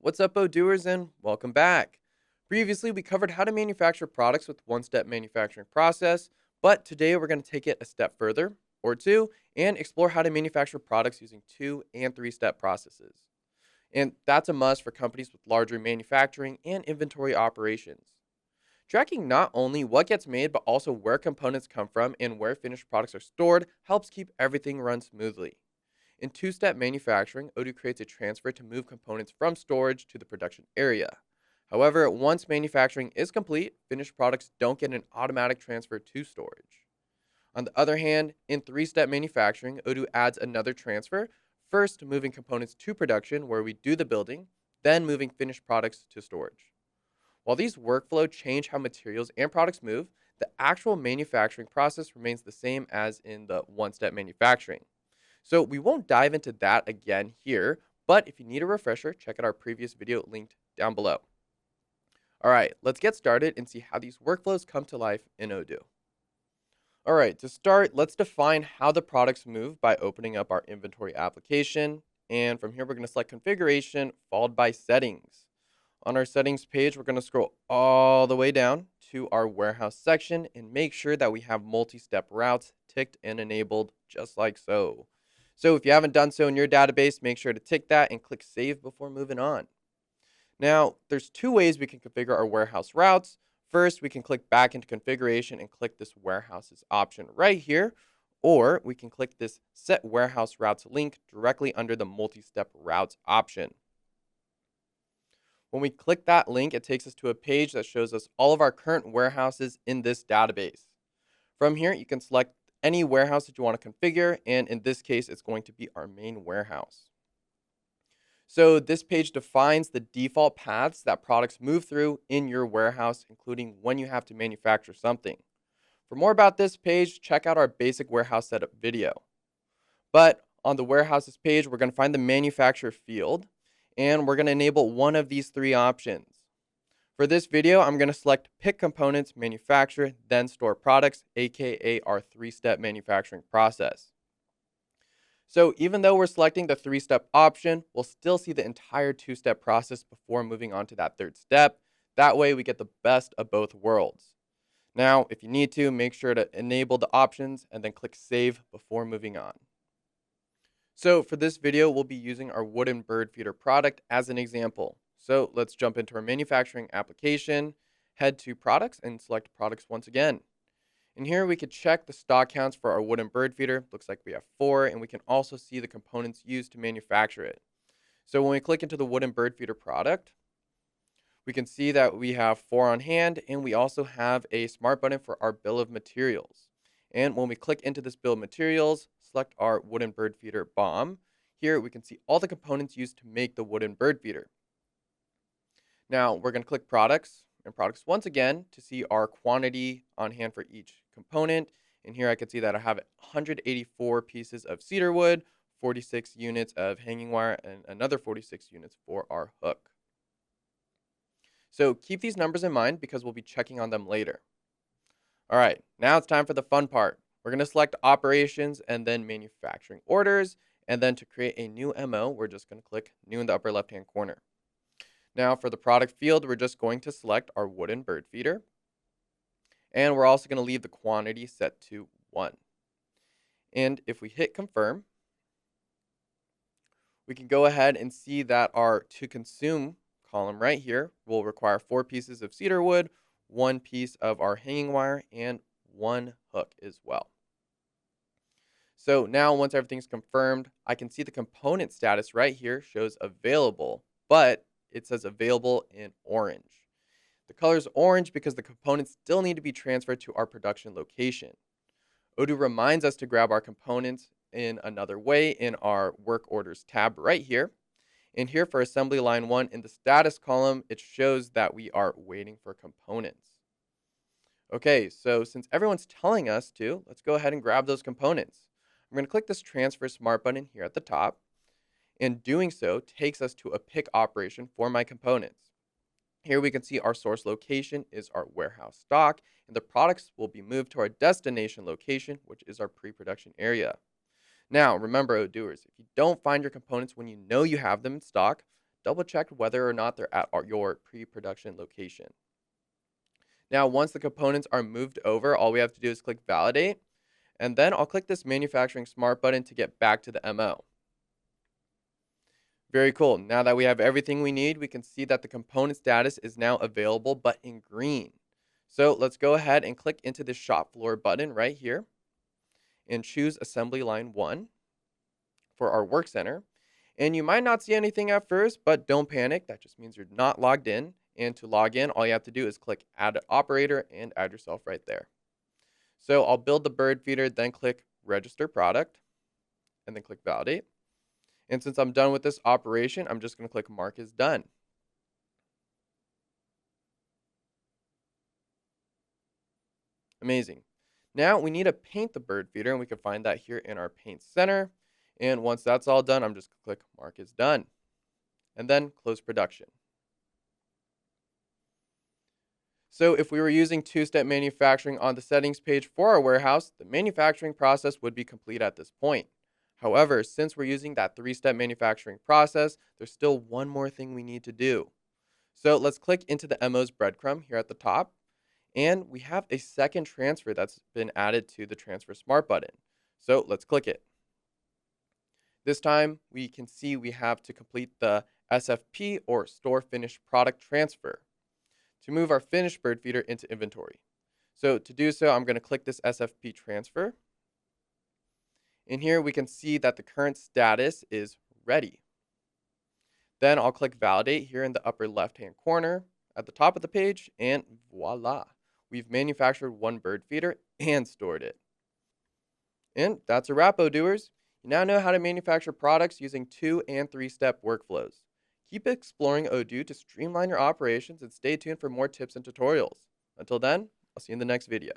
What's up, Odooers, and welcome back. Previously, we covered how to manufacture products with one-step manufacturing process, but today we're going to take it a step further, or two, and explore how to manufacture products using two and three-step processes. And that's a must for companies with larger manufacturing and inventory operations. Tracking not only what gets made, but also where components come from and where finished products are stored helps keep everything run smoothly. In two-step manufacturing, Odoo creates a transfer to move components from storage to the production area. However, once manufacturing is complete, finished products don't get an automatic transfer to storage. On the other hand, in three-step manufacturing, Odoo adds another transfer, first moving components to production where we do the building, then moving finished products to storage. While these workflows change how materials and products move, the actual manufacturing process remains the same as in the one-step manufacturing. So we won't dive into that again here, but if you need a refresher, check out our previous video linked down below. All right, let's get started and see how these workflows come to life in Odoo. All right, to start, let's define how the products move by opening up our inventory application. And from here, we're going to select configuration followed by settings. On our settings page, we're going to scroll all the way down to our warehouse section and make sure that we have multi-step routes ticked and enabled just like so. So if you haven't done so in your database, make sure to tick that and click save before moving on. Now, there's two ways we can configure our warehouse routes. First, we can click back into configuration and click this warehouses option right here, or we can click this set warehouse routes link directly under the multi-step routes option. When we click that link, it takes us to a page that shows us all of our current warehouses in this database. From here, you can select any warehouse that you want to configure, and in this case, it's going to be our main warehouse. So this page defines the default paths that products move through in your warehouse, including when you have to manufacture something. For more about this page, check out our basic warehouse setup video. But on the warehouses page, we're going to find the manufacturer field, and we're going to enable one of these three options. For this video, I'm going to select pick components, manufacture, then store products, aka our three-step manufacturing process. So even though we're selecting the three-step option, we'll still see the entire two-step process before moving on to that third step. That way we get the best of both worlds. Now, if you need to, make sure to enable the options and then click save before moving on. So for this video, we'll be using our wooden bird feeder product as an example. So let's jump into our manufacturing application, head to products and select products once again. And here we could check the stock counts for our wooden bird feeder. Looks like we have 4, and we can also see the components used to manufacture it. So when we click into the wooden bird feeder product, we can see that we have 4 on hand, and we also have a smart button for our bill of materials. And when we click into this bill of materials, select our wooden bird feeder bomb. Here we can see all the components used to make the wooden bird feeder. Now we're going to click products and products once again to see our quantity on hand for each component. And here I can see that I have 184 pieces of cedar wood, 46 units of hanging wire, and another 46 units for our hook. So keep these numbers in mind because we'll be checking on them later. All right, now it's time for the fun part. We're going to select operations and then manufacturing orders. And then to create a new MO, we're just going to click new in the upper left-hand corner. Now for the product field, we're just going to select our wooden bird feeder. And we're also going to leave the quantity set to 1. And if we hit confirm, we can go ahead and see that our to consume column right here will require 4 pieces of cedar wood, 1 piece of our hanging wire, and 1 hook as well. So now once everything's confirmed, I can see the component status right here shows available, but it says available in orange. The color is orange because the components still need to be transferred to our production location. Odoo reminds us to grab our components in another way in our work orders tab right here. And here for assembly line 1 in the status column, it shows that we are waiting for components. Okay, so since everyone's telling us to, let's go ahead and grab those components. I'm going to click this transfer smart button here at the top. And doing so takes us to a pick operation for my components. Here we can see our source location is our warehouse stock, and the products will be moved to our destination location, which is our pre-production area. Now, remember, Odooers, if you don't find your components when you know you have them in stock, double check whether or not they're at your pre-production location. Now, once the components are moved over, all we have to do is click validate, and then I'll click this manufacturing smart button to get back to the MO. Very cool. Now that we have everything we need, we can see that the component status is now available, but in green. So let's go ahead and click into the shop floor button right here and choose assembly line 1 for our work center. And you might not see anything at first, but don't panic. That just means you're not logged in. And to log in, all you have to do is click add operator and add yourself right there. So I'll build the bird feeder, then click register product, and then click validate. And since I'm done with this operation, I'm just going to click mark as done. Amazing. Now we need to paint the bird feeder, and we can find that here in our paint center. And once that's all done, I'm just going to click mark as done. And then close production. So if we were using two-step manufacturing on the settings page for our warehouse, the manufacturing process would be complete at this point. However, since we're using that three-step manufacturing process, there's still one more thing we need to do. So let's click into the MO's breadcrumb here at the top, and we have a second transfer that's been added to the transfer smart button. So let's click it. This time we can see we have to complete the SFP or store finished product transfer to move our finished bird feeder into inventory. So to do so, I'm going to click this SFP transfer. And here we can see that the current status is ready. Then I'll click validate here in the upper left-hand corner at the top of the page, and voila, we've manufactured one bird feeder and stored it. And that's a wrap, Odooers. You now know how to manufacture products using 2- and 3-step workflows. Keep exploring Odoo to streamline your operations and stay tuned for more tips and tutorials. Until then, I'll see you in the next video.